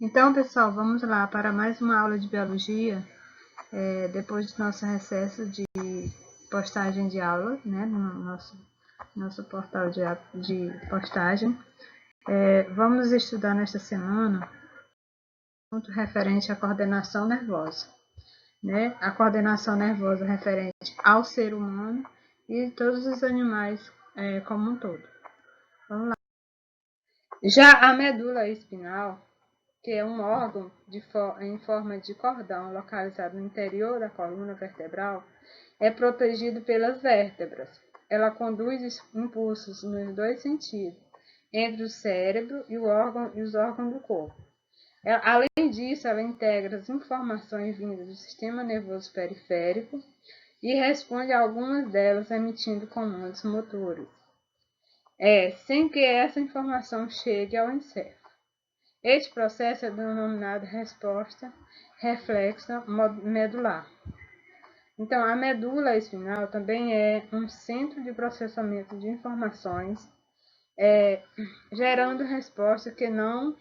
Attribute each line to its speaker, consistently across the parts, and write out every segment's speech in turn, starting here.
Speaker 1: Então, pessoal, vamos lá para mais uma aula de biologia, depois do nosso recesso de postagem de aula, né, no nosso portal de postagem. Vamos estudar nesta semana ponto referente à coordenação nervosa, né? A coordenação nervosa referente ao ser humano e todos os animais como um todo. Vamos lá. Já a medula espinhal, que é um órgão em forma de cordão localizado no interior da coluna vertebral, é protegido pelas vértebras. Ela conduz impulsos nos dois sentidos, entre o cérebro e os órgãos do corpo. Além disso, ela integra as informações vindas do sistema nervoso periférico e responde a algumas delas emitindo comandos motores, sem que essa informação chegue ao encéfalo. Este processo é denominado resposta reflexa medular. Então, a medula espinhal também é um centro de processamento de informações, gerando respostas que não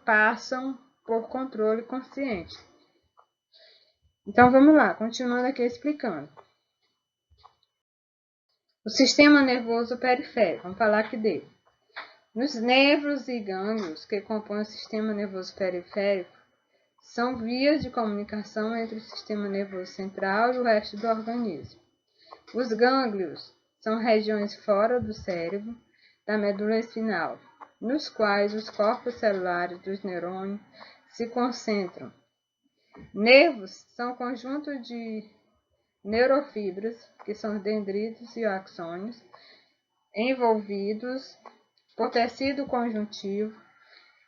Speaker 1: passam por controle consciente. Então, vamos lá, continuando aqui explicando. O sistema nervoso periférico, vamos falar aqui dele. Os nervos e gânglios que compõem o sistema nervoso periférico são vias de comunicação entre o sistema nervoso central e o resto do organismo. Os gânglios são regiões fora do cérebro, da medula espinhal, nos quais os corpos celulares dos neurônios se concentram. Nervos são conjuntos de neurofibras, que são os dendritos e axônios, envolvidos por tecido conjuntivo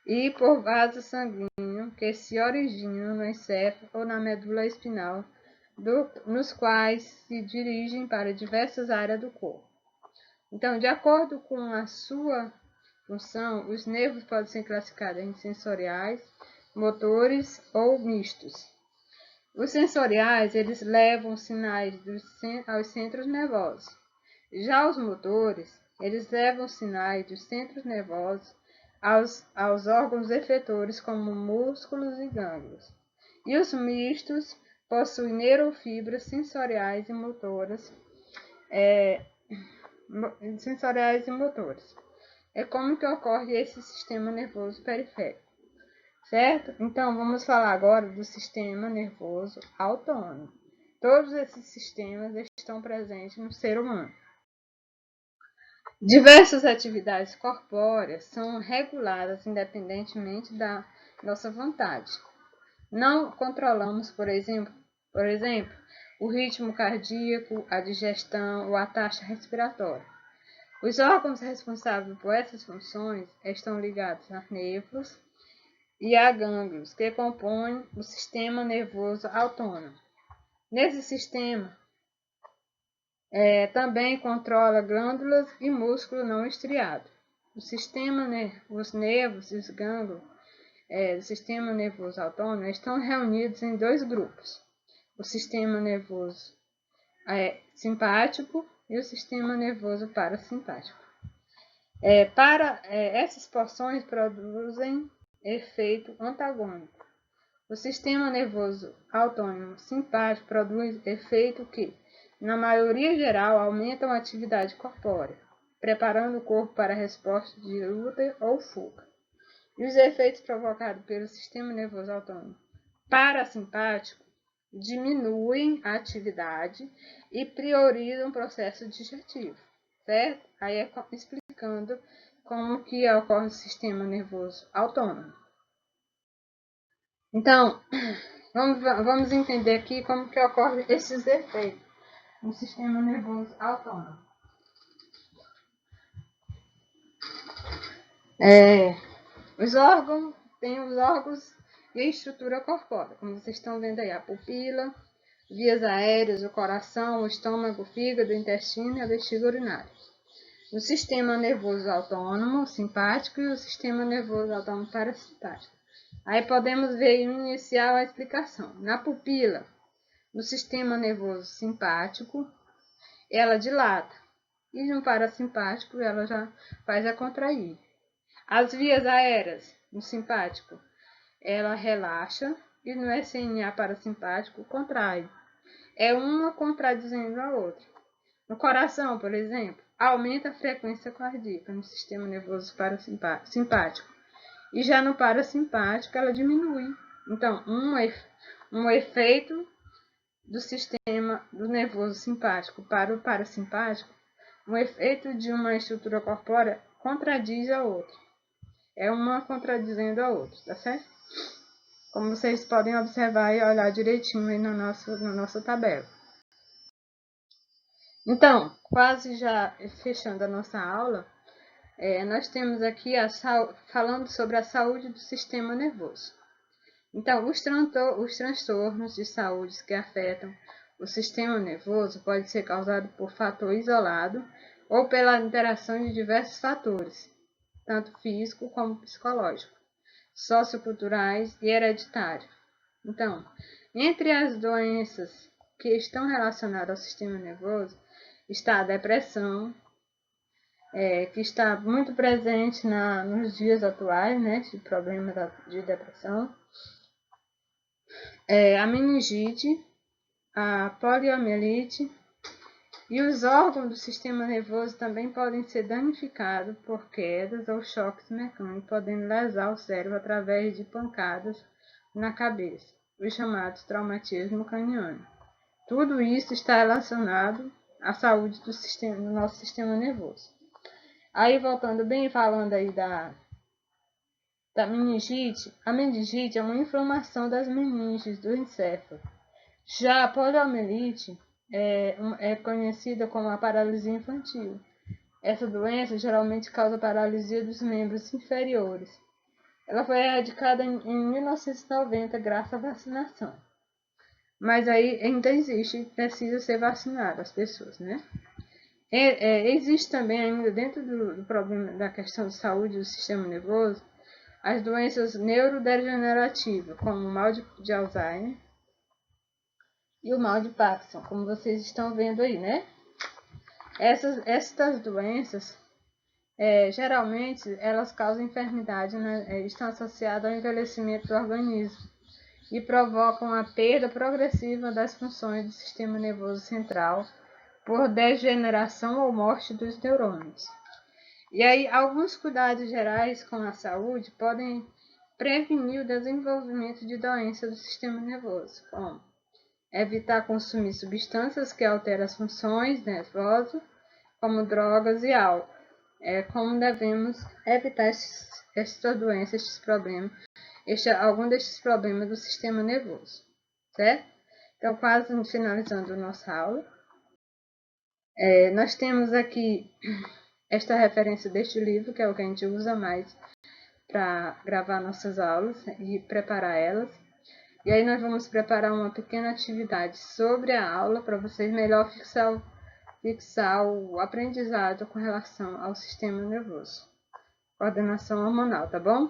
Speaker 1: e por vaso sanguíneo que se originam no encéfalo ou na medula espinal, nos quais se dirigem para diversas áreas do corpo. Então, de acordo com a sua função, os nervos podem ser classificados em sensoriais, motores ou mistos. Os sensoriais, eles levam sinais aos centros nervosos. Já os motores, eles levam sinais dos centros nervosos aos órgãos efetores, como músculos e gânglios. E os mistos possuem neurofibras sensoriais e motoras. É como que ocorre esse sistema nervoso periférico, certo? Então, vamos falar agora do sistema nervoso autônomo. Todos esses sistemas estão presentes no ser humano. Diversas atividades corpóreas são reguladas independentemente da nossa vontade. Não controlamos, por exemplo, o ritmo cardíaco, a digestão ou a taxa respiratória. Os órgãos responsáveis por essas funções estão ligados a nervos e a gânglios, que compõem o sistema nervoso autônomo. Nesse sistema, também controla glândulas e músculo não estriado. Os nervos e os gânglios do sistema nervoso autônomo estão reunidos em dois grupos: o sistema nervoso simpático e o sistema nervoso parasimpático. Essas porções produzem efeito antagônico. O sistema nervoso autônomo simpático produz efeito que, na maioria geral, aumentam a atividade corpórea, preparando o corpo para a resposta de luta ou fuga. E os efeitos provocados pelo sistema nervoso autônomo parasimpático diminuem a atividade e priorizam o processo digestivo, certo? Aí explicando como que ocorre o sistema nervoso autônomo. Então, vamos entender aqui como que ocorrem esses efeitos no sistema nervoso autônomo. Os órgãos e a estrutura corpórea, como vocês estão vendo aí, a pupila, vias aéreas, o coração, o estômago, o fígado, o intestino e a bexiga urinária. O sistema nervoso autônomo simpático e o sistema nervoso autônomo parasimpático. Aí podemos ver inicial a explicação. Na pupila, no sistema nervoso simpático, ela dilata. E no parasimpático, ela já faz a contrair. As vias aéreas no simpático, ela relaxa e no SNA parasimpático contrai. É uma contradizendo a outra. No coração, por exemplo, aumenta a frequência cardíaca no sistema nervoso parasimpático. E já no parasimpático, ela diminui. Então, um efeito do sistema do nervoso simpático para o parasimpático, um efeito de uma estrutura corpórea contradiz a outra. É uma contradizendo a outra, tá certo? Como vocês podem observar e olhar direitinho aí na nossa tabela. Então, quase já fechando a nossa aula, nós temos aqui falando sobre a saúde do sistema nervoso. Então, os transtornos de saúde que afetam o sistema nervoso podem ser causados por fator isolado ou pela interação de diversos fatores, tanto físico como psicológico, socioculturais e hereditários. Então, entre as doenças que estão relacionadas ao sistema nervoso está a depressão, que está muito presente nos dias atuais, né, de problema de depressão, a meningite, a poliomielite, e os órgãos do sistema nervoso também podem ser danificados por quedas ou choques mecânicos, podendo lesar o cérebro através de pancadas na cabeça, os chamados traumatismo craniano. Tudo isso está relacionado à saúde do nosso sistema nervoso. Aí, voltando bem, falando aí da meningite, a meningite é uma inflamação das meninges do encéfalo. Já a poliomielite é conhecida como a paralisia infantil. Essa doença geralmente causa paralisia dos membros inferiores. Ela foi erradicada em 1990 graças à vacinação. Mas aí ainda existe, precisa ser vacinada as pessoas, né? Existe também ainda dentro do problema da questão de saúde do sistema nervoso as doenças neurodegenerativas, como o mal de Alzheimer e o mal de Parkinson, como vocês estão vendo aí, né? Estas doenças, geralmente, elas causam enfermidade, né? Estão associadas ao envelhecimento do organismo e provocam a perda progressiva das funções do sistema nervoso central por degeneração ou morte dos neurônios. E aí, alguns cuidados gerais com a saúde podem prevenir o desenvolvimento de doenças do sistema nervoso, como evitar consumir substâncias que alteram as funções nervosas, como drogas e álcool. Como devemos evitar estas doenças, estes problemas, algum destes problemas do sistema nervoso, certo? Então, quase finalizando nossa aula, nós temos aqui esta referência deste livro, que é o que a gente usa mais para gravar nossas aulas e preparar elas. E aí nós vamos preparar uma pequena atividade sobre a aula para vocês melhor fixar o aprendizado com relação ao sistema nervoso. Coordenação hormonal, tá bom?